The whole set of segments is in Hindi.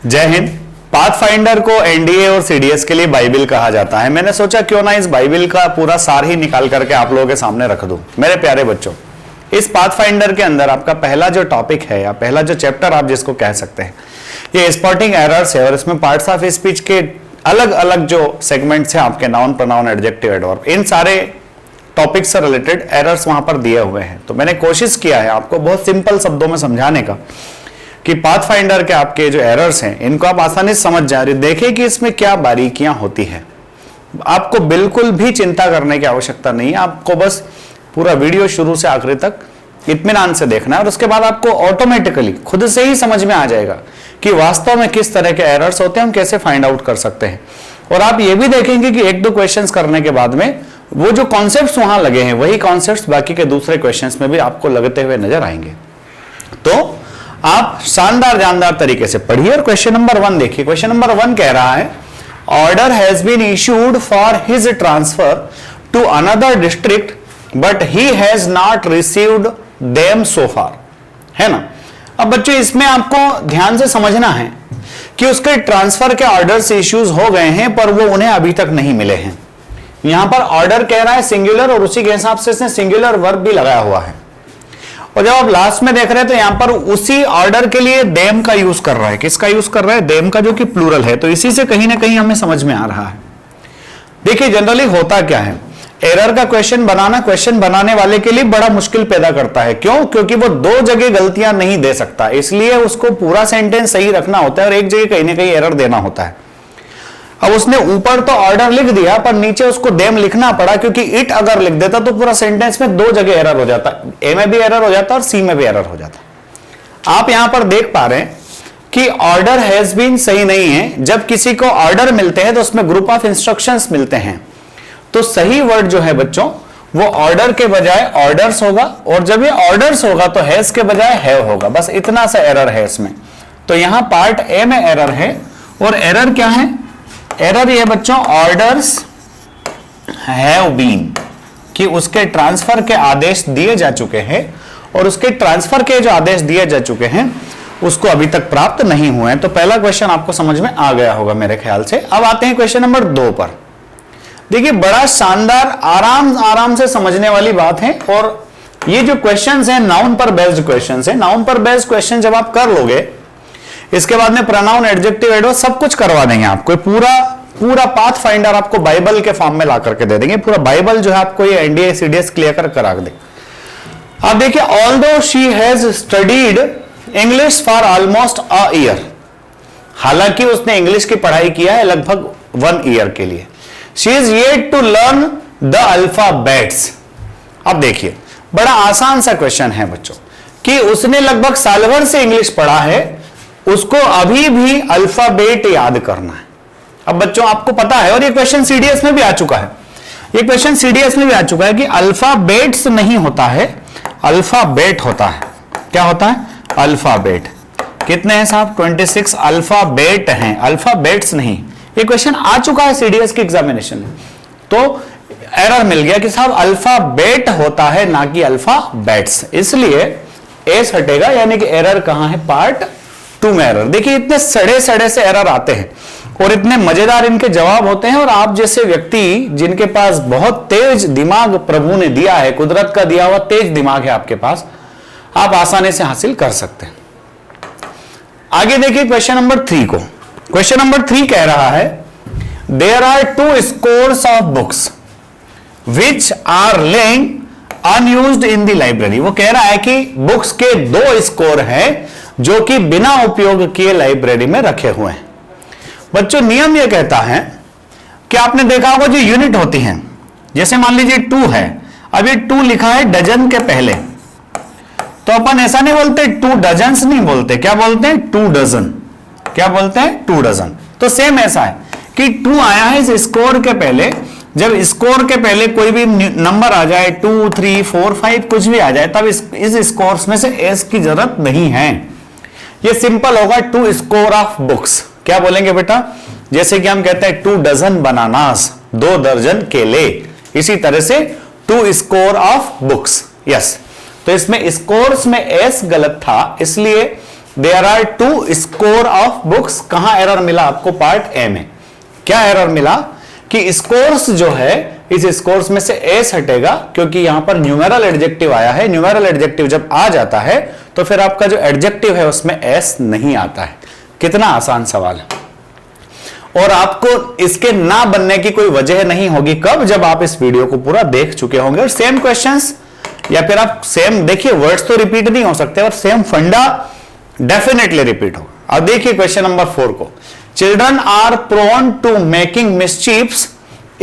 जय हिंद। पाथफाइंडर को एनडीए और सीडीएस के लिए बाइबिल कहा जाता है। मैंने सोचा क्यों ना इस बाइबिल का पूरा सार ही निकाल करके आप लोगों के सामने रख दूं। मेरे प्यारे बच्चों, इस पाथफाइंडर के अंदर आपका पहला जो टॉपिक है या पहला जो चैप्टर आप जिसको कह सकते हैं, ये स्पॉटिंग एरर्स है और इसमें पार्ट्स ऑफ स्पीच के अलग अलग जो सेगमेंट्स हैं आपके नाउन, प्रोनाउन, एडजेक्टिव, एडवर्ब, इन सारे टॉपिक से रिलेटेड एरर्स वहां पर दिए हुए हैं। तो मैंने कोशिश किया है आपको बहुत सिंपल शब्दों में समझाने का कि पाथफाइंडर के आपके जो एरर्स हैं इनको आप आसानी से समझ जाए, देखें कि इसमें क्या बारीकियां होती हैं। आपको बिल्कुल भी चिंता करने की आवश्यकता नहीं है, आपको बस पूरा वीडियो शुरू से आखिरी तक इत्मीनान से देखना है और उसके बाद आपको ऑटोमेटिकली खुद से ही समझ में आ जाएगा कि वास्तव में किस तरह के एरर्स होते हैं, हम कैसे फाइंड आउट कर सकते हैं। और आप ये भी देखेंगे कि एक दो क्वेश्चंस करने के बाद में वो जो कॉन्सेप्ट्स वहां लगे हैं वही कॉन्सेप्ट्स बाकी के दूसरे क्वेश्चंस में भी आपको लगते हुए नजर आएंगे। तो आप शानदार जानदार तरीके से पढ़िए और क्वेश्चन नंबर 1 देखिए। क्वेश्चन नंबर 1 कह रहा है, order has been issued for his transfer to another district but he has not received them so far, है ना। अब बच्चों इसमें आपको ध्यान से समझना है कि उसके ट्रांसफर के ऑर्डर्स इश्यूज हो गए हैं पर वो उन्हें अभी तक नहीं मिले हैं। यहां पर ऑर्डर कह रहा है सिंगुलर और उसी के हिसाब से इसने सिंगुलर वर्ब भी लगाया हुआ है। और जब आप लास्ट में देख रहे हैं तो यहां पर उसी ऑर्डर के लिए देम का यूज कर रहा है। किसका यूज कर रहा है? देम का, जो कि प्लूरल है। तो इसी से कहीं ना कहीं हमें समझ में आ रहा है। देखिए जनरली होता क्या है, एरर का क्वेश्चन बनाना क्वेश्चन बनाने वाले के लिए बड़ा मुश्किल पैदा करता है। क्यों? क्योंकि वो दो जगह गलतियां नहीं दे सकता, इसलिए उसको पूरा सेंटेंस सही रखना होता है और एक जगह कहीं ना कहीं एरर देना होता है। अब उसने ऊपर तो ऑर्डर लिख दिया पर नीचे उसको देम लिखना पड़ा, क्योंकि इट अगर लिख देता तो पूरा सेंटेंस में दो जगह एरर हो जाता, ए में भी एरर हो जाता और सी में भी एरर हो जाता। आप यहां पर देख पा रहे हैं कि ऑर्डर हैज बीन सही नहीं है। जब किसी को ऑर्डर मिलते हैं तो उसमें ग्रुप ऑफ इंस्ट्रक्शंस मिलते हैं, तो सही वर्ड जो है बच्चों वो ऑर्डर के बजाय ऑर्डर्स होगा, और जब ये ऑर्डर्स होगा तो हैज के बजाय हैव होगा। बस इतना सा एरर है इसमें। तो यहां पार्ट ए में एरर है और एरर क्या है? एरर ये बच्चों ऑर्डर्स हैव बीन, कि उसके ट्रांसफर के आदेश दिए जा चुके हैं और उसके ट्रांसफर के जो आदेश दिए जा चुके हैं उसको अभी तक प्राप्त नहीं हुए हैं। तो पहला क्वेश्चन आपको समझ में आ गया होगा मेरे ख्याल से। अब आते हैं क्वेश्चन नंबर 2 पर। देखिए बड़ा शानदार आराम से समझने वाली बात है। और ये जो क्वेश्चंस हैं नाउन पर बेस्ड क्वेश्चंस हैं। नाउन पर बेस्ड क्वेश्चन जब आप कर लोगे इसके बाद में प्रोनाउन, एडजेक्टिव, एडवर्ब सब कुछ करवा देंगे आपको। पूरा पाथ फाइंडर आपको बाइबल के फॉर्म में ला करके दे देंगे। पूरा बाइबल जो है आपको ये एनडीए सीडीएस क्लियर करा दे। आप देखिए, although she has studied English for almost a year, हालांकि उसने इंग्लिश की पढ़ाई किया है लगभग 1 ईयर के लिए। She is yet to learn the alphabets. अब देखिए बड़ा आसान सा क्वेश्चन है बच्चों कि उसने लगभग साल भर से इंग्लिश पढ़ा है, उसको अभी भी अल्फाबेट याद करना है। अब बच्चों आपको पता है, और ये क्वेश्चन सीडीएस में भी आ चुका है, ये क्वेश्चन सीडीएस में भी आ चुका है कि अल्फाबेट्स नहीं होता है, अल्फाबेट होता है। क्या होता है? अल्फाबेट। कितने हैं साहब? 26 अल्फाबेट हैं, अल्फाबेट्स नहीं। ये क्वेश्चन आ चुका है सीडीएस की एग्जामिनेशन में। तो एरर मिल गया कि साहब अल्फाबेट होता है ना कि अल्फाबेट्स, इसलिए एस हटेगा, यानी कि एरर कहां है? पार्ट 2 में एरर। देखिए इतने सड़े से एरर आते हैं और इतने मजेदार इनके जवाब होते हैं, और आप जैसे व्यक्ति जिनके पास बहुत तेज दिमाग प्रभु ने दिया है, कुदरत का दिया हुआ तेज दिमाग है आपके पास, आप आसानी से हासिल कर सकते हैं। आगे देखिए क्वेश्चन नंबर 3 को। क्वेश्चन नंबर 3 कह रहा है, there are 2 scores of books which are laying unused in the library. वो कह रहा है कि बुक्स के 2 स्कोर हैं जो कि बिना उपयोग किए लाइब्रेरी में रखे हुए हैं। बच्चों नियम यह कहता है कि आपने देखा होगा जो यूनिट होती हैं, जैसे मान लीजिए 2 है, अब ये 2 लिखा है डजन के पहले, तो अपन ऐसा नहीं बोलते 2 डजन्स नहीं बोलते, क्या बोलते हैं? 2 डजन। क्या बोलते हैं? 2 डजन। तो सेम ऐसा है कि 2 आया है इस स्कोर के पहले। जब स्कोर के पहले कोई भी नंबर आ जाए, 2, 3, 4, 5 कुछ भी आ जाए, तब इस स्कोर्स में से एस की जरूरत नहीं है। ये सिंपल होगा 2 स्कोर ऑफ बुक्स। क्या बोलेंगे बेटा? जैसे कि हम कहते हैं 2 डजन बनानास, 2 दर्जन केले, इसी तरह से 2 स्कोर ऑफ बुक्स। यस, तो इसमें स्कोर्स में एस गलत था, इसलिए there are 2 score of books. कहां एरर मिला आपको? पार्ट ए में। क्या एरर मिला कि स्कोर्स जो है, इस स्कोर्स में से एस हटेगा क्योंकि यहां पर न्यूमेरल एडजेक्टिव आया है। न्यूमेरल एडजेक्टिव जब आ जाता है तो फिर आपका जो एडजेक्टिव है उसमें एस नहीं आता है। कितना आसान सवाल है, और आपको इसके ना बनने की कोई वजह नहीं होगी। कब? जब आप इस वीडियो को पूरा देख चुके होंगे और सेम क्वेश्चंस, या फिर आप सेम देखिए, वर्ड्स तो रिपीट नहीं हो सकते और सेम फंडा डेफिनेटली रिपीट होगा। अब देखिए क्वेश्चन नंबर 4 को, children are prone to making mischiefs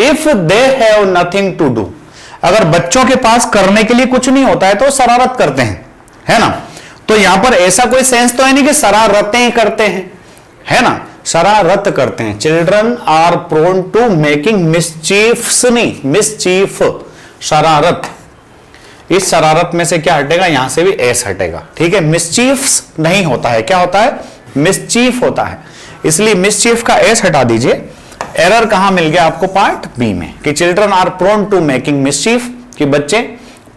if they have nothing to do. अगर बच्चों के पास करने के लिए कुछ नहीं होता है तो शरारत करते हैं, है ना। तो यहां पर ऐसा कोई सेंस तो है नहीं कि शरारतें करते हैं, है ना, शरारत करते हैं। Children are prone to making mischiefs, नहीं मिसचीफ, शरारत। इस शरारत में से क्या हटेगा? यहां से भी एस हटेगा, ठीक है। मिसचीफ्स नहीं होता है, क्या होता है? मिसचीफ होता है, इसलिए मिसचीफ का एस हटा दीजिए। एरर कहां मिल गया आपको? पार्ट बी में, कि children are prone to making mischief, कि बच्चे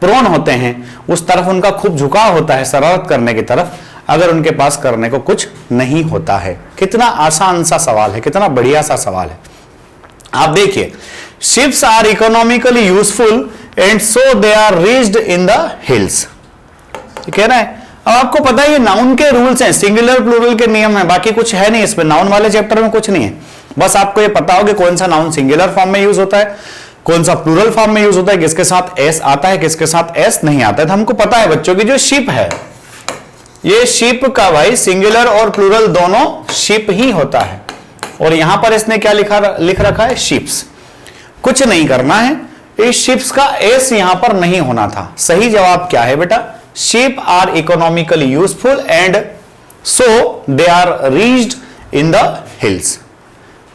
प्रोन होते हैं, उस तरफ उनका खूब झुकाव होता है शरारत करने की तरफ, अगर उनके पास करने को कुछ नहीं होता है। कितना आसान सा सवाल है, कितना बढ़िया सा सवाल है। आप देखिए, ships are economically useful and so they are reached in the hills, कह रहा है। अब आपको पता है ये नाउन के रूल्स हैं, सिंगुलर प्लूरल के नियम हैं, बाकी कुछ है नहीं इसमें। नाउन वाले चैप्टर में कुछ नहीं है, बस आपको ये पता हो कि कौन सा नाउन सिंगुलर फॉर्म में यूज होता है, कौन सा प्लूरल फॉर्म में यूज होता है, किसके साथ एस आता है, किसके साथ एस नहीं आता है। तो हमको पता है बच्चों की जो शिप है, ये शिप का भाई सिंगुलर और प्लूरल दोनों शिप ही होता है। और यहां पर इसने क्या लिख रखा है? शिप्स। कुछ नहीं करना है, इस शिप्स का एस यहां पर नहीं होना था। सही जवाब क्या है बेटा? Ship are economically useful and so they are reached in the hills.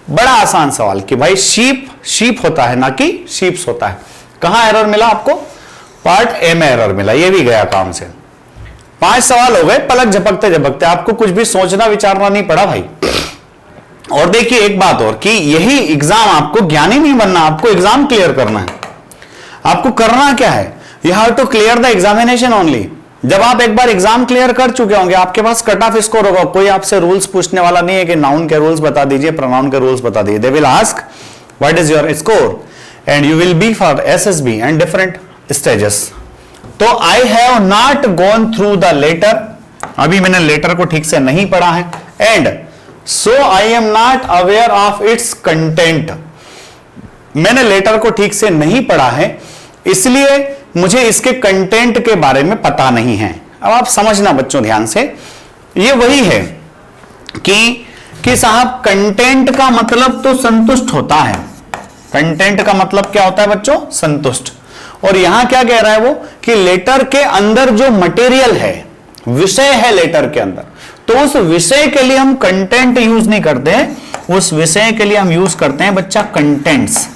बड़ा आसान सवाल कि भाई शीप होता है, ना कि शीप्स होता है। कहां एरर मिला आपको? पार्ट ए में एरर मिला, ये भी गया काम से। 5 सवाल हो गए पलक झपकते झपकते, आपको कुछ भी सोचना विचारना नहीं पड़ा भाई। और देखिए एक बात और, कि यही एग्जाम, आपको ज्ञानी नहीं बनना, आपको एग्जाम क्लियर करना है। आपको करना क्या है? You have to clear the examination only. जब आप एक बार एग्जाम क्लियर कर चुके होंगे, आपके पास कट ऑफ स्कोर होगा, कोई आपसे रूल्स पूछने वाला नहीं है कि नाउन के रूल्स बता दीजिए, प्रोनाउन के रूल्स बता दीजिए। They will ask what is your score and you will be for SSB and different stages. तो I have not gone through the letter, अभी मैंने लेटर को ठीक से नहीं पढ़ा है। And so I am not aware of its content, मैंने लेटर को ठीक से नहीं पढ़ा है, इसलिए मुझे इसके कंटेंट के बारे में पता नहीं है। अब आप समझना बच्चों ध्यान से, ये वही है कि साहब कंटेंट का मतलब तो संतुष्ट होता है। कंटेंट का मतलब क्या होता है बच्चों? संतुष्ट। और यहां क्या कह रहा है वो, कि लेटर के अंदर जो मटेरियल है, विषय है लेटर के अंदर, तो उस विषय के लिए हम कंटेंट यूज नहीं करते हैं, उस विषय के लिए हम यूज करते हैं बच्चा कंटेंट्स।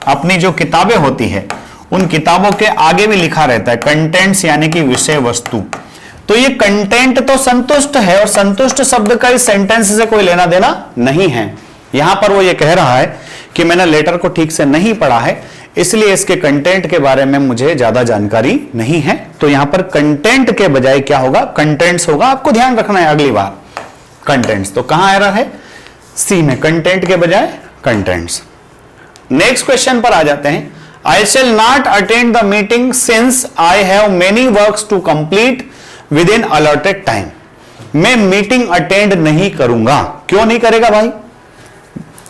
अपनी जो किताबें होती है उन किताबों के आगे भी लिखा रहता है कंटेंट्स, यानी कि विषय वस्तु। तो ये कंटेंट तो संतुष्ट है, और संतुष्ट शब्द का इस सेंटेंस से कोई लेना देना नहीं है। यहां पर वो ये कह रहा है कि मैंने लेटर को ठीक से नहीं पढ़ा है, इसलिए इसके कंटेंट के बारे में मुझे ज्यादा जानकारी नहीं है। तो यहां पर कंटेंट के बजाय क्या होगा? कंटेंट्स होगा। आपको ध्यान रखना है अगली बार, कंटेंट्स। तो कहां एरर है? सी में, कंटेंट के बजाय कंटेंट्स। नेक्स्ट क्वेश्चन पर आ जाते हैं। I shall not attend the meeting since I have many works to complete within allotted time. मैं मीटिंग अटेंड नहीं करूंगा। क्यों नहीं करेगा भाई?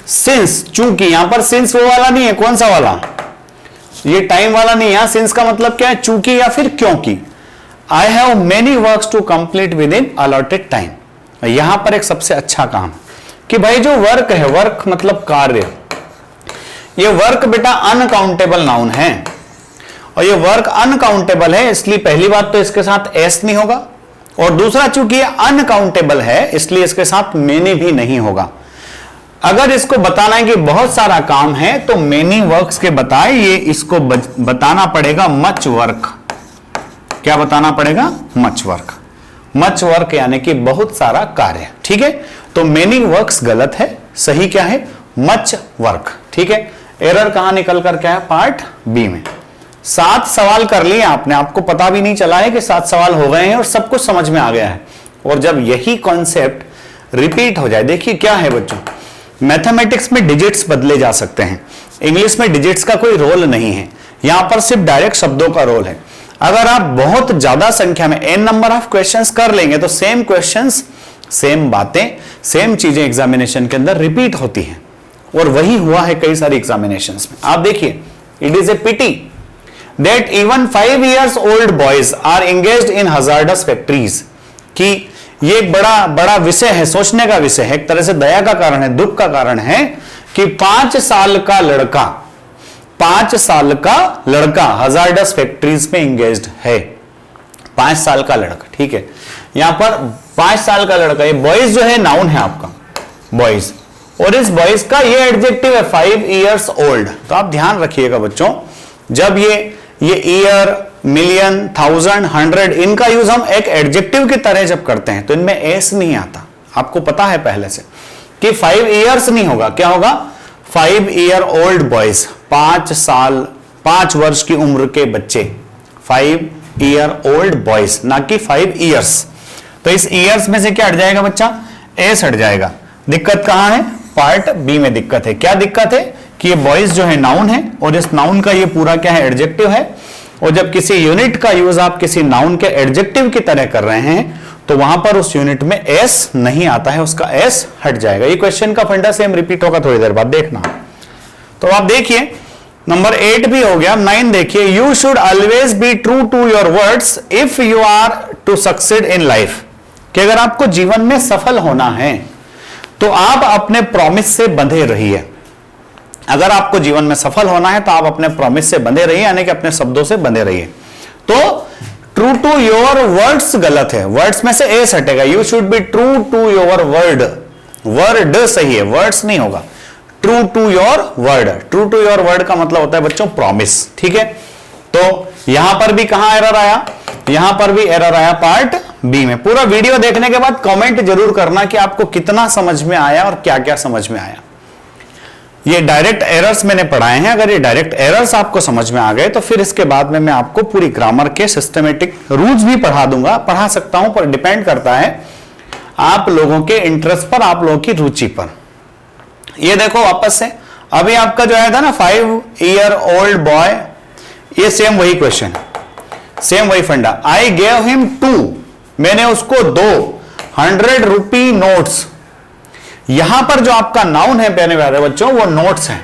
सिंस, चूंकि यहां पर सिंस वो वाला नहीं है, कौन सा वाला? ये टाइम वाला नहीं है। यहां सिंस का मतलब क्या है? चूंकि या फिर क्योंकि। I have many works to complete within allotted time। यहां पर एक सबसे अच्छा काम कि भाई जो वर्क है, वर्क मतलब कार्य, ये वर्क बेटा अनकाउंटेबल नाउन है, और ये वर्क अनकाउंटेबल है, इसलिए पहली बात तो इसके साथ एस नहीं होगा, और दूसरा चूंकि ये अनकाउंटेबल है इसलिए इसके साथ मेनी भी नहीं होगा। अगर इसको बताना है कि बहुत सारा काम है तो मेनी वर्क्स के बताए, ये इसको बताना पड़ेगा मच वर्क। क्या बताना पड़ेगा? Much work. मच वर्क यानी कि बहुत सारा कार्य, ठीक है। तो मेनी वर्क्स गलत है, सही क्या है? मच वर्क, ठीक है। एरर कहां निकल कर क्या है? पार्ट बी में। 7 सवाल कर लिए आपने, आपको पता भी नहीं चला है कि 7 सवाल हो गए हैं और सब कुछ समझ में आ गया है। और जब यही कॉन्सेप्ट रिपीट हो जाए, देखिए क्या है बच्चों, मैथमेटिक्स में डिजिट्स बदले जा सकते हैं, इंग्लिश में डिजिट्स का कोई रोल नहीं है, यहां पर सिर्फ डायरेक्ट शब्दों का रोल है। अगर आप बहुत ज्यादा संख्या में n नंबर ऑफ क्वेश्चंस कर लेंगे तो सेम क्वेश्चंस, सेम बातें, सेम चीजें एग्जामिनेशन के अंदर रिपीट होती हैं, और वही हुआ है कई सारी एग्जामिनेशंस में। आप देखिए, it is a pity that even 5 years old boys are engaged in hazardous factories, कि ये एक बड़ा बड़ा विषय है, सोचने का विषय है, एक तरह से दया का कारण है, दुख का कारण है कि 5 साल का लड़का, 5 साल का लड़का हजार्डस फैक्ट्रीज में एंगेज्ड है। 5 साल का लड़का, ठीक है, यहां पर 5 साल का लड़का, ये बॉयज जो है नाउन है आपका, बॉयज, और इस बॉयज का ये एडजेक्टिव है 5 years old। तो आप ध्यान रखिएगा बच्चों, जब ये ईयर, मिलियन, 1000, 100, इनका यूज हम एक एडजेक्टिव की तरह जब करते हैं तो इनमें एस नहीं आता। आपको पता है पहले से कि 5 years नहीं होगा, क्या होगा, 5 year old boys, 5 साल, 5 वर्ष की उम्र के बच्चे, 5 year old boys, ना कि 5 years। तो इस ईयर्स में से क्या हट जाएगा बच्चा, एस हट जाएगा। दिक्कत कहां है, पार्ट बी में दिक्कत है। क्या दिक्कत है कि ये बॉयज जो है नाउन है, और इस नाउन का ये पूरा क्या है, एडजेक्टिव है, और जब किसी यूनिट का यूज आप किसी नाउन के एडजेक्टिव की तरह कर रहे हैं तो वहां पर उस यूनिट में एस नहीं आता है, उसका एस हट जाएगा। ये क्वेश्चन का फंडा सेम रिपीट होगा थोड़ी देर बाद, देखना। तो आप देखिए, नंबर 8 भी हो गया। 9 देखिए, you should always be true to your words if you are to succeed in life, कि अगर आपको जीवन में सफल होना है तो आप अपने प्रॉमिस से बंधे रहिए। अगर आपको जीवन में सफल होना है तो आप अपने प्रॉमिस से बंधे रहिए, यानी कि अपने शब्दों से बंधे रहिए। तो ट्रू टू योर वर्ड्स गलत है, वर्ड्स में से एस हटेगा। You should be true to your word, word सही है, वर्ड्स नहीं होगा। True to your word, true to your word का मतलब होता है बच्चों प्रॉमिस, ठीक है। तो यहां पर भी कहां एरर आया, यहां पर भी एरर आया पार्ट बी में। पूरा वीडियो देखने के बाद कमेंट जरूर करना कि आपको कितना समझ में आया और क्या क्या समझ में आया। ये डायरेक्ट एरर्स मैंने पढ़ाए हैं, अगर ये डायरेक्ट एरर्स आपको समझ में आ गए तो फिर इसके बाद में मैं आपको पूरी ग्रामर के सिस्टमेटिक रूल्स भी पढ़ा दूंगा, पढ़ा सकता हूं, पर डिपेंड करता है आप लोगों के इंटरेस्ट पर, आप लोगों की रुचि पर। ये देखो वापस से, अभी आपका जो आया था ना 5 year old बॉय, ये सेम वही क्वेश्चन, सेम वही फंडा। आई गेव हिम 2, मैंने उसको 200 रुपी नोट्स। यहां पर जो आपका नाउन है प्यारे प्यारे बच्चों, वो नोट्स है,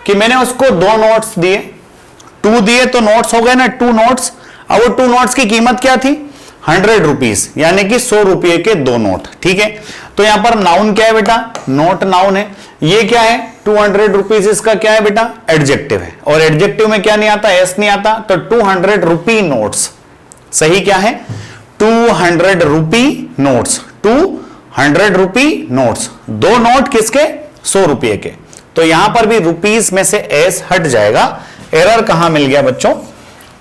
कि मैंने उसको 2 नोट्स दिए, 2 दिए तो नोट्स हो गए ना, 2 नोट्स। अब वो 2 नोट्स की कीमत क्या थी, 100 रुपीज, यानी कि 100 रुपये के 2 नोट, ठीक है। तो यहां पर नाउन क्या है बेटा, नोट नाउन है। ये क्या है, 200 रुपीज, इसका क्या है बेटा, एडजेक्टिव है, और एडजेक्टिव में क्या नहीं आता, एस नहीं आता, तो 200 रुपी नोट्स, सही क्या है, 200 रुपी नोट्स, 200 रुपी नोट्स, 2 नोट किसके, 100 रुपये के। तो यहां पर भी रुपीज में से एस हट जाएगा। एरर कहां मिल गया बच्चों,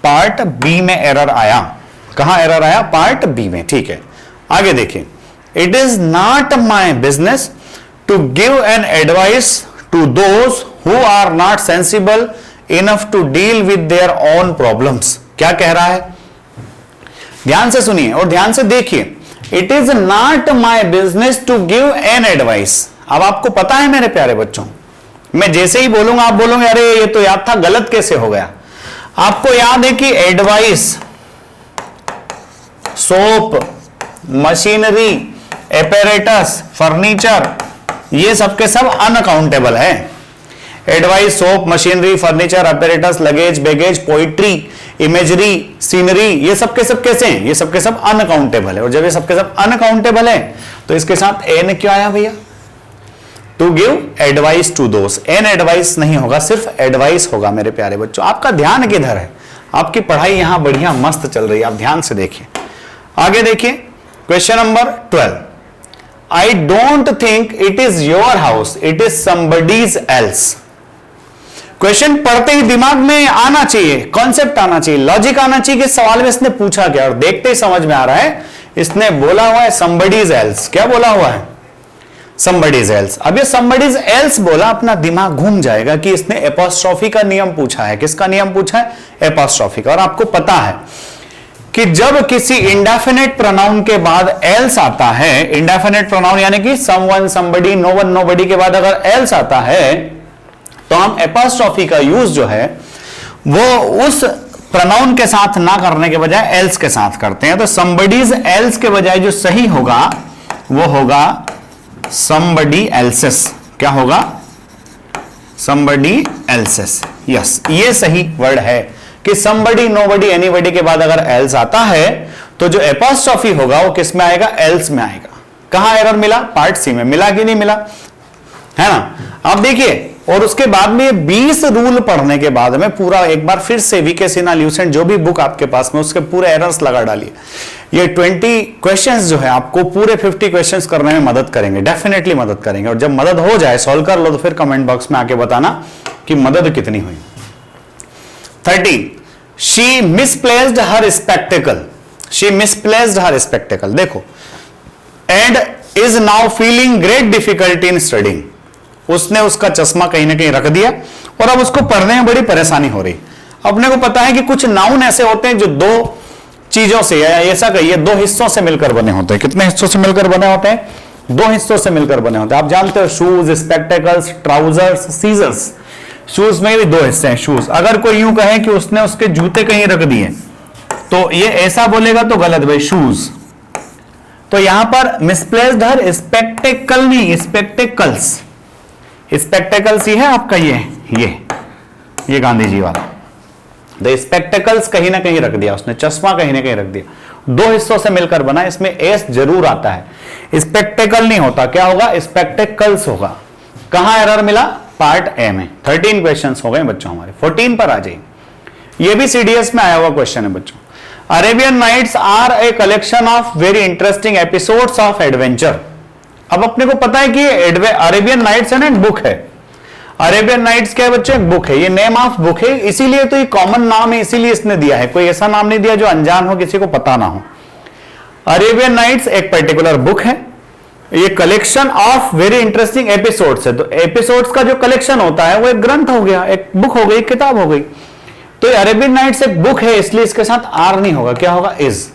पार्ट बी में एरर आया। कहां एरर आया, पार्ट बी में, ठीक है। आगे देखिए, it is not my business to give an advice to those who are not sensible enough to deal with their own problems. क्या कह रहा है, ध्यान से सुनिए और ध्यान से देखिए। It is not my business to give an advice. अब आपको पता है मेरे प्यारे बच्चों, मैं जैसे ही बोलूंगा आप बोलोगे अरे ये तो याद था, गलत कैसे हो गया। आपको याद है कि advice, soap, machinery, apparatus, furniture, ये सबके सब अनअकाउंटेबल है। Advice, soap, machinery, furniture, apparatus, luggage, baggage, poetry, imagery, scenery, ये सब के सब कैसे हैं, ये सब के सब अनअकाउंटेबल है। और जब ये सब के सब अनअकाउंटेबल है तो इसके साथ एन क्यों आया भैया, to give advice to those. An advice नहीं होगा, सिर्फ एडवाइस होगा मेरे प्यारे बच्चों। आपका ध्यान किधर है, आपकी पढ़ाई यहां बढ़िया मस्त चल रही है, आप ध्यान से देखिए। आगे देखिए, question number 12। I don't think it is your house, it is somebody's else. Question पढ़ते ही दिमाग में आना चाहिए, कॉन्सेप्ट आना चाहिए, लॉजिक आना चाहिए कि सवाल में इसने पूछा क्या, और देखते ही समझ में आ रहा है इसने बोला हुआ है समबडीज एल्स। क्या बोला हुआ है, समबडीज एल्स। अब ये समबडीज एल्स बोला, अपना दिमाग घूम जाएगा कि इसने एपोस्ट्रोफी का नियम पूछा है। किसका नियम पूछा है, एपोस्ट्रोफी का। और आपको पता है कि जब किसी इंडेफिनेट प्रोनाउन के बाद एल्स आता है, इंडेफिनेट प्रोनाउन यानी कि someone, somebody, no one, nobody के बाद अगर एल्स आता है तो हम एपॉस्ट्रोफी का यूज जो है वो उस प्रोनाउन के साथ ना करने के बजाय एल्स के साथ करते हैं। तो समबडीज एल्स के बजाय जो सही होगा वो होगा समबडी एल्सेस। क्या होगा? Somebody else's. यस, ये सही वर्ड है कि समबडी, नोबडी, एनीबडी के बाद अगर एल्स आता है तो जो एपॉस्ट्रोफी होगा वो किस में आएगा? एल्स में आएगा। कहां एरर मिला? पार्ट सी में। मिला कि नहीं मिला? है ना? अब देखिए, और उसके बाद में 20 रूल पढ़ने के बाद में पूरा एक बार फिर से वीके सिन्हा ल्यूसेंट जो भी बुक आपके पास में उसके पूरे एरर्स लगा डालिए। ये 20 क्वेश्चंस जो है आपको पूरे 50 क्वेश्चंस करने में मदद करेंगे, डेफिनेटली मदद करेंगे। और जब मदद हो जाए, सॉल्व कर लो, तो फिर कमेंट बॉक्स में आके बताना कि मदद कितनी हुई। 13, she misplaced her spectacle. She misplaced her spectacle. देखो, and is now feeling great difficulty in studying. उसने उसका चश्मा कहीं ना कहीं रख दिया और अब उसको पढ़ने में बड़ी परेशानी हो रही। अपने को पता है कि कुछ नाउन ऐसे होते हैं जो दो चीजों से, या ऐसा कहिए दो हिस्सों से मिलकर बने होते हैं। कितने हिस्सों से मिलकर बने होते हैं? 2 हिस्सों से मिलकर बने होते हैं। आप जानते हो, shoes, spectacles, trousers, scissors. Shoes में भी 2 हिस्से हैं। शूज, अगर कोई यूं कहे कि उसने उसके जूते कहीं रख दिए तो ये ऐसा बोलेगा तो गलत भाई, शूज। तो यहां पर मिसप्लेस्ड हर स्पेक्टेकल नहीं, स्पेक्टेकल्स। स्पेक्टेकल्स ही है आपका ये गांधी जी वाला। द स्पेक्टेकल्स कहीं ना कहीं रख दिया उसने, चश्मा कहीं ना कहीं रख दिया। 2 हिस्सों से मिलकर बना, इसमें एस जरूर आता है, स्पेक्टेकल नहीं होता। क्या होगा? स्पेक्टेकल्स होगा। कहां एरर मिला? पार्ट ए में। 13 क्वेश्चंस हो गए बच्चों हमारे। 14 पर आ जाइए। ये भी सीडीएस में आया हुआ क्वेश्चन है बच्चों। Arabian Nights are a collection of very interesting episodes of adventure. अब अपने को पता है कि अरेबियन नाइट्स है ना, एक बुक है। अरेबियन नाइट्स क्या है बच्चों? एक बुक है। ये नेम ऑफ बुक है, इसीलिए तो ये कॉमन नाम है, इसीलिए इसने दिया है। कोई ऐसा नाम नहीं दिया जो अनजान हो, किसी को पता ना हो। अरेबियन नाइट्स एक पर्टिकुलर बुक है। ये collection of very interesting episodes है। तो एपिसोड्स का जो कलेक्शन होता है वो एक ग्रंथ हो गया, एक बुक हो गई, एक किताब हो गई। तो अरेबियन नाइट्स एक बुक है, इसलिए इसके साथ आर नहीं होगा। क्या होगा? इज।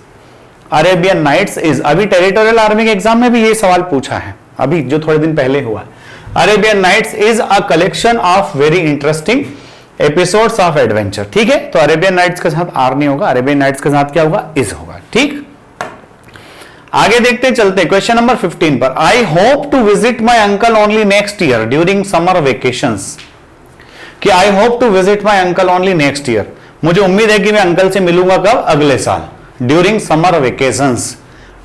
Arabian Nights is. अभी टेरिटोरियल आर्मी के एग्जाम में भी ये सवाल पूछा है, अभी जो थोड़े दिन पहले हुआ। Arabian Nights is a collection of very interesting episodes of adventure. ठीक है, तो अरेबियन नाइट्स के साथ आर नहीं होगा, अरेबियन नाइट्स के साथ क्या होगा? इज होगा। ठीक, आगे देखते चलते क्वेश्चन नंबर 15 पर। I hope to visit my uncle only next year during summer vacations. कि I hope to visit my uncle only next year, मुझे उम्मीद है कि मैं अंकल से मिलूंगा कब? अगले साल। During summer vacations.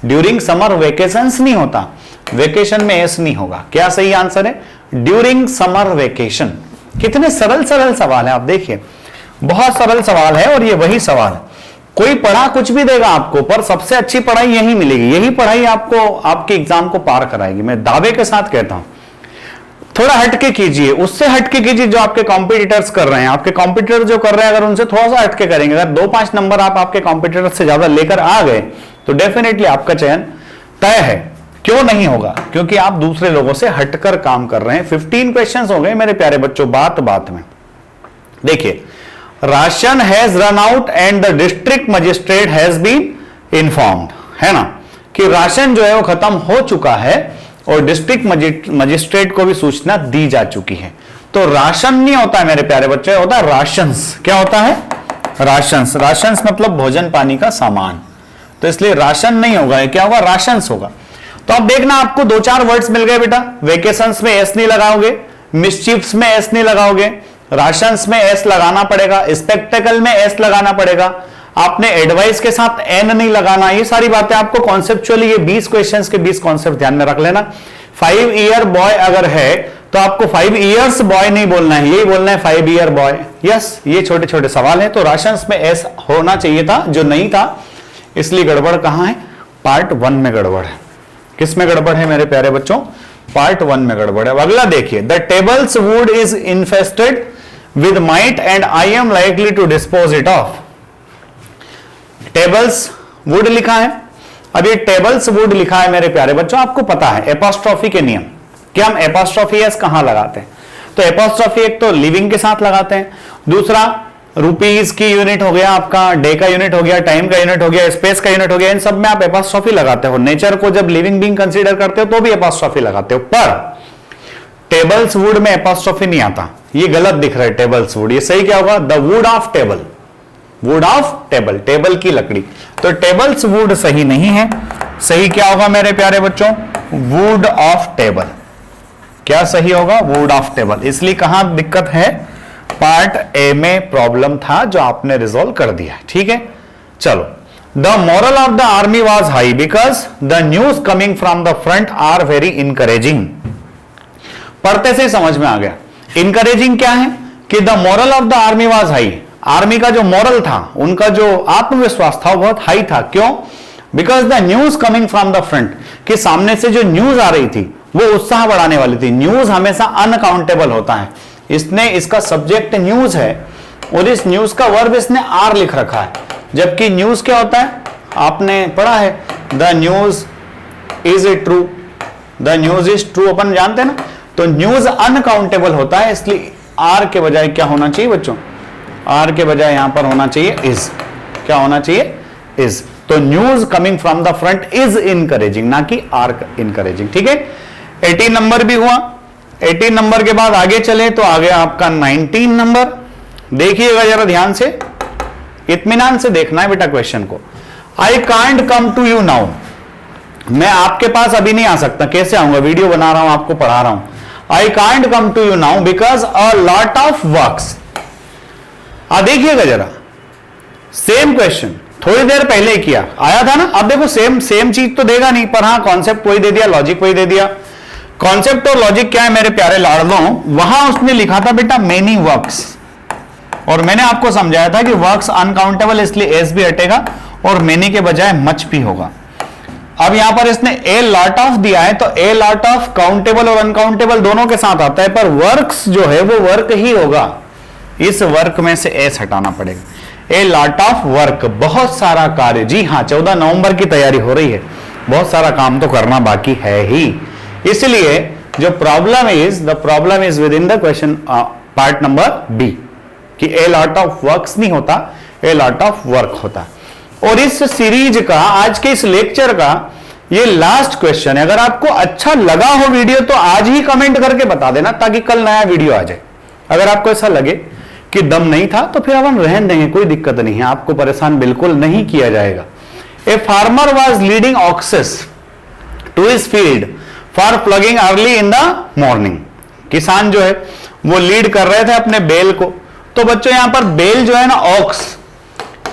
During summer vacations नहीं होता, वेकेशन में एस नहीं होगा। क्या सही आंसर है? During summer vacation. कितने सरल सरल सवाल है, आप देखिए, बहुत सरल सवाल है। और ये वही सवाल है, कोई पढ़ा कुछ भी देगा आपको, पर सबसे अच्छी पढ़ाई यही मिलेगी। यही पढ़ाई आपको आपके एग्जाम को पार कराएगी, मैं दावे के साथ कहता हूं। थोड़ा हटके कीजिए, उससे हटके कीजिए जो आपके कॉम्पिटिटर्स कर रहे हैं। आपके कॉम्पिटिटर जो कर रहे हैं, अगर उनसे थोड़ा सा हटके करेंगे, अगर 2-5 नंबर आप आपके कॉम्पिटिटर से ज्यादा लेकर आ गए तो डेफिनेटली आपका चयन तय है। क्यों नहीं होगा? क्योंकि आप दूसरे लोगों से हटकर काम कर रहे हैं। 15 क्वेश्चंस हो गए मेरे प्यारे बच्चों। बात बात में देखिए, ration has run out and the district magistrate has been informed, है ना, कि राशन जो है वो खत्म हो चुका है और डिस्ट्रिक्ट मजिस्ट्रेट को भी सूचना दी जा चुकी है। तो राशन नहीं होता है मेरे प्यारे बच्चे, होता है राशंस। क्या होता है? राशंस। राशंस मतलब भोजन पानी का सामान, तो इसलिए राशन नहीं होगा, क्या होगा? राशंस होगा। तो अब देखना, आपको 2-4 वर्ड्स मिल गए बेटा। वेकेशंस में एस नहीं लगाओगे, मिसचीफ्स में एस नहीं लगाओगे, राशंस में एस लगाना पड़ेगा, स्पेक्टेकल में एस लगाना पड़ेगा, आपने एडवाइस के साथ एन नहीं लगाना। ये सारी बातें आपको कॉन्सेप्चुअली, ये 20 क्वेश्चंस के 20 कॉन्सेप्ट ध्यान में रख लेना। 5 ईयर बॉय अगर है तो आपको 5 इयर्स बॉय नहीं बोलना है, यही बोलना है 5 ईयर बॉय। यस, ये छोटे छोटे सवाल है। तो राशंस में एस होना चाहिए था, जो नहीं था, इसलिए गड़बड़ कहां है? पार्ट 1 में गड़बड़ है। किस में गड़बड़ है मेरे प्यारे बच्चों? पार्ट 1 में गड़बड़ है। अगला देखिए, the tables wood is infested with mite and I am likely to dispose it off. Tables wood लिखा है। अब ये टेबल्स वुड लिखा है मेरे प्यारे बच्चों, आपको पता है एपॉस्ट्रोफी के नियम कि हम एपॉस्ट्रोफी एस कहां लगाते हैं। तो एपॉस्ट्रोफी एक तो लिविंग के साथ लगाते हैं, दूसरा रुपीज की यूनिट हो गया, आपका डे का यूनिट हो गया, टाइम का यूनिट हो गया, स्पेस का यूनिट हो गया, इन सब में आप एपॉस्ट्रोफी लगाते हो। नेचर को जब लिविंग बीइंग कंसीडर करते हो तो भी एपॉस्ट्रोफी लगाते हो, पर टेबल्स वुड में एपॉस्ट्रोफी नहीं आता। ये गलत दिख रहा है टेबल्स वुड, ये सही क्या होगा? The wood of table, would of table, table की लकड़ी। तो टेबल्स वुड सही नहीं है, सही क्या होगा मेरे प्यारे बच्चों? Would of table. क्या सही होगा? Would of table. इसलिए कहां दिक्कत है? पार्ट ए में प्रॉब्लम था जो आपने रिजोल्व कर दिया, ठीक है। चलो, the moral of the army was high because the news coming from the front are very encouraging. पढ़ते से समझ में आ गया। इनकरेजिंग क्या है? कि the moral of the army was high, army का जो मोरल था, उनका जो आत्मविश्वास था वो बहुत हाई था। क्यों? Because the news coming from the front, कि सामने से जो न्यूज आ रही थी वो उत्साह बढ़ाने वाली थी। न्यूज हमेशा अनकाउंटेबल होता है। इसने, इसका सब्जेक्ट न्यूज है और इस न्यूज का वर्ब इसने आर लिख रखा है, जबकि न्यूज क्या होता है? आपने पढ़ा है, the news is a true, the news is true, अपन जानते हैं ना। तो न्यूज अनकाउंटेबल होता है, इसलिए आर के बजाय क्या होना चाहिए बच्चों? आर के बजाय यहां पर होना चाहिए इज। क्या होना चाहिए? इज। तो news coming from the front is encouraging, ना कि आर इनकरेजिंग, ठीक है। 18 नंबर भी हुआ। 18 नंबर के बाद आगे चले तो आ गया आपका 19 नंबर। देखिएगा जरा ध्यान से, इत्मीनान से देखना है बेटा क्वेश्चन को। I can't come to you now, मैं आपके पास अभी नहीं आ सकता। कैसे आऊंगा? वीडियो बना रहा हूं, आपको पढ़ा रहा हूं। I can't come to you now because a lot of works. देखिएगा जरा, सेम क्वेश्चन थोड़ी देर पहले किया, आया था ना। अब देखो सेम चीज तो देगा नहीं, पर हाँ कॉन्सेप्ट वही दे दिया, लॉजिक वही दे दिया। कॉन्सेप्ट और लॉजिक क्या है मेरे प्यारे लाडलों? वहां उसने लिखा था बेटा मेनी वर्क्स, और मैंने आपको समझाया था कि वर्क्स अनकाउंटेबल, इसलिए एस भी हटेगा और मेनी के बजाय मच भी होगा। अब यहां पर इसने ए लॉट ऑफ दिया है, तो ए लॉट ऑफ काउंटेबल और अनकाउंटेबल दोनों के साथ आता है, पर वर्क्स जो है वो वर्क ही होगा। इस वर्क में से एस हटाना पड़ेगा। ए लॉट ऑफ वर्क, बहुत सारा कार्य। जी हाँ, 14 नवंबर की तैयारी हो रही है, बहुत सारा काम तो करना बाकी है ही। इसलिए जो problem is within the question part number B, कि ए लॉट ऑफ वर्क्स नहीं होता, ए लॉट ऑफ वर्क होता। और इस सीरीज का, आज के इस लेक्चर का ये लास्ट क्वेश्चन है। अगर आपको अच्छा लगा हो वीडियो तो आज ही कमेंट करके बता देना, ताकि कल नया वीडियो आ जाए। अगर आपको ऐसा लगे कि दम नहीं था तो फिर अपन रहने देंगे, कोई दिक्कत नहीं है, आपको परेशान बिल्कुल नहीं किया जाएगा। A farmer was leading oxes to his field for plugging early in the morning. किसान जो है वो लीड कर रहे थे अपने बेल को। तो बच्चों यहां पर बेल जो है ना, ऑक्स,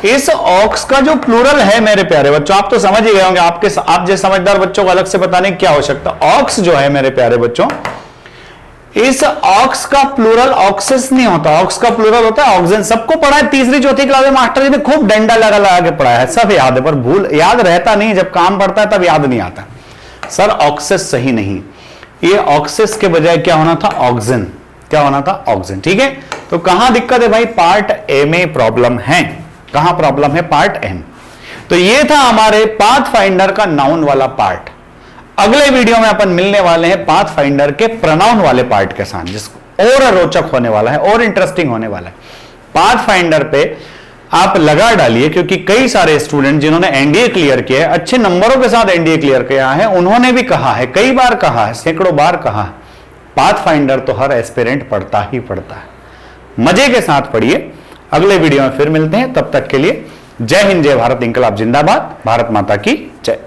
इस ऑक्स का जो प्लूरल है मेरे प्यारे बच्चों, आप तो समझ ही गए होंगे। आप जैसे समझदार बच्चों को अलग से बताने क्या हो सकता। ऑक्स जो है मेरे प्यारे बच्चों, इस ऑक्स का प्लूरल ऑक्सेस नहीं होता, ऑक्स का प्लूरल होता है ऑक्सिजन। सबको पढ़ा है, तीसरी चौथी क्लास में मास्टर जी ने खूब डंडा लगा लगा के पढ़ाया है, सब याद है, पर भूल याद रहता नहीं, जब काम पड़ता है तब याद नहीं आता। सर ऑक्सेस सही नहीं, ये ऑक्सेस के बजाय क्या होना था? ऑक्सिजन। क्या होना था? ऑक्सिजन, ठीक है। तो कहां दिक्कत है भाई? पार्ट ए में प्रॉब्लम है। कहां प्रॉब्लम है? Part A. तो ये था हमारे पाथ फाइंडर का नाउन वाला पार्ट। अगले वीडियो में अपन मिलने वाले हैं पाथ फाइंडर के प्रोनाउन वाले पार्ट के साथ, जिसको और रोचक होने वाला है और इंटरेस्टिंग होने वाला है। पाथ फाइंडर पे आप लगा डालिए, क्योंकि कई सारे स्टूडेंट जिन्होंने एनडीए क्लियर किया है, अच्छे नंबरों के साथ एनडीए क्लियर किया है, उन्होंने भी कहा है, कई बार कहा है, सैकड़ों बार कहा है, पाथ फाइंडर तो हर एस्पिरेंट पढ़ता ही पढ़ता है। मजे के साथ पढ़िए। अगले वीडियो में फिर मिलते हैं, तब तक के लिए जय हिंद, जय भारत, इंकलाब जिंदाबाद, भारत माता की जय।